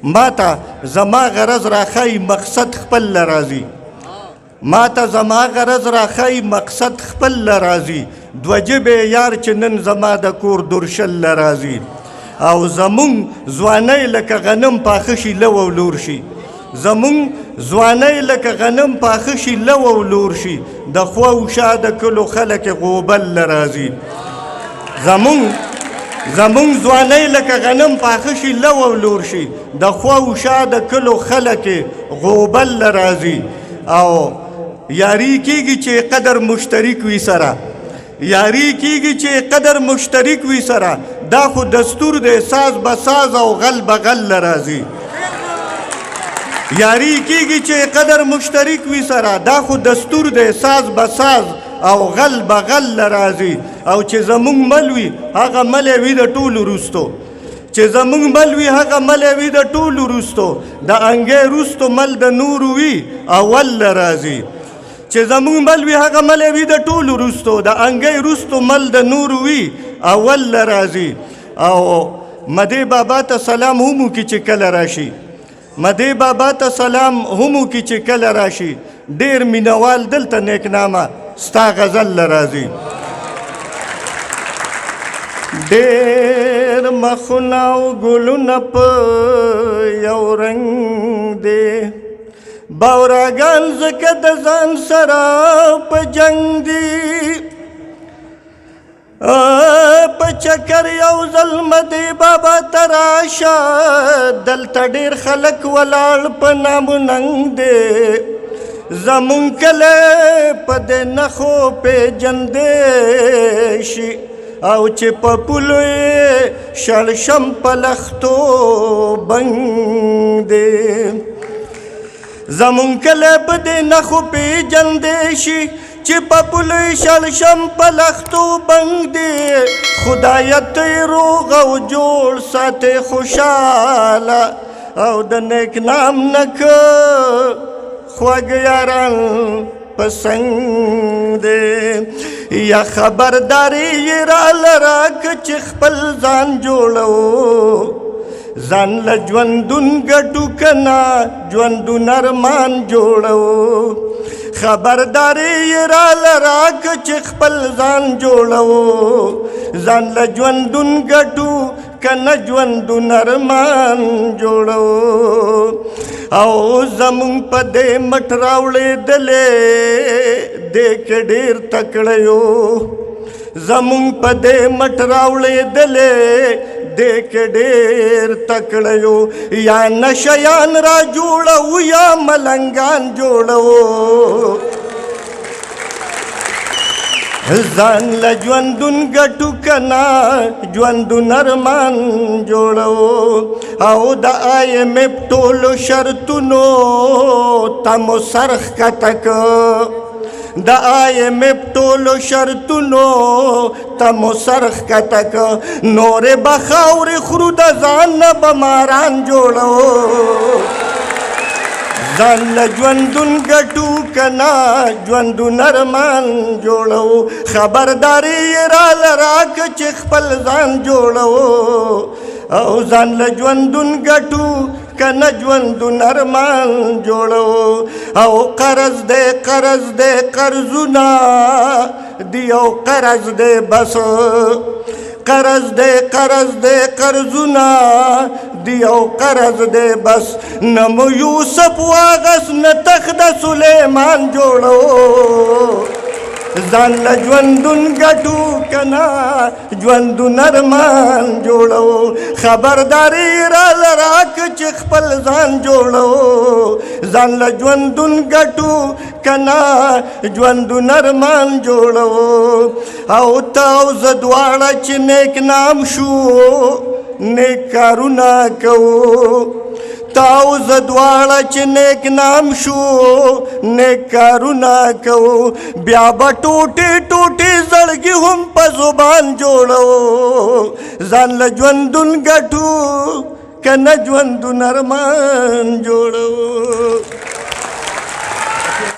ما ته زما غرض راښایي مقصد خپل له راځي ما ته زما غرض راښایي مقصد خپل له راځي دوه جبې یار چې نن زما د کور درشل له راځي او زمونږ ځوانۍ لکه غنم پاخه شي لو او لور شي زمونږ ځوانۍ لکه غنم پاخه شي لو او لور شي د خوا او شا د کلو خلک غوبل له راځي زمونږ ځوانۍ لکه غنم پاخه شي لو او لور شي د خوا او شا د کلو خلک غوبل له راځي او یاری کیږي چې قدر مشترک وي سره یاری کیږي چې قدر مشترک وي سره دا خو دستور دی ساز به ساز او غل به غل له راځي یاری کیږي چې قدر مشترک وي سره دا خو دستور دی ساز به ساز او غل به غل له راځي او چې زمونږ مل وي هغه ملی وي د ټولو وروستو چې زمونږ مل وي هغه ملی وي د ټولو وروستو د انګې وروستو مل د نورو وي اول له راځي چې زمونږ مل وي هغه ملی وي د ټولو وروستو د انګې وروستو مل د نورو وي اول له راځي او مدې بابا ته سلام هم وکړي چې کله راشي مدې بابا ته سلام هم وکړي چې کله راشي ډېر مینوال دلته نیکنامه ستا غزل له راځي ډېر مخونه او ګلونه په یو رنګ دی باوراګان ځکه د ځان سره په جنګ دي په چکر یو ځل مدې بابا ته راشه دلته ډېر خلک ولاړ په نام و ننګ دی زمونږ کلی په دې نښو پیژندی شي او چې په پولو یې شړشم په لښتو بنګ دی زمونږ کلی په دې نښو پیژندی شي چې په پولو یې شړشم په لښتو بنګ دی خدایه ته یې روغ او جوړ ساتې خوشحاله او د نیک نام نه که خوږ یاران پسنګ دی یا خبرداری یې راله راکه چې خپل ځان جوړو ځان له ژوندون ګټو که نه ژوندون ارمان جوړو خبرداری یې راله راکه چې خپل ځان جوړو ځان له ژوندون ګټو که نه ژوندون ارمان جوړو او زمونږ په دې مټ راوړېدلې دې کې ډېر تکړه یو زمونږ په دې مټ راوړېدلې دې کې ډېر تکړه یو یا نشیان را جوړو یا ملنګان جوړو ځان له ژوندون ګټو که نه ژوندون ارمان جوړو او د IMF ټولو شرطونو ته مو سر ښکته که د IMF ټولو شرطونو ته مو سر ښکته که نورې به خاورې خورو د ځان نه به ماران جوړو ځان له ژوندون ګټو که نه ژوندون ارمان جوړو خبرداری یې راله راکه چې خپل ځان جوړو او ځان له ژوندون ګټو که نه ژوندون ارمان جوړو او قرض دی قرضونه دی او قرض دی بس قرض دی قرضونه دی او قرض دی بس نه مو یوسف واغس نه تخت سلیمان جوړو ځان له ژوندون ګټو که نه ژوندون ارمان جوړو خبرداری راله راکه چې خپل ځان جوړو ځان له ژوندون ګټو که نه ژوندون ارمان جوړو او ته او زه دواړه چې نیک نام شو نیک کارونه کوو تا او زه دواړه چې نیک نام شو نیک کارونه کوو بیا به ټوټې ټوټې زړګي هم په زبان جوړو ځان له ژوندون ګټو که نه ژوندون ارمان جوړو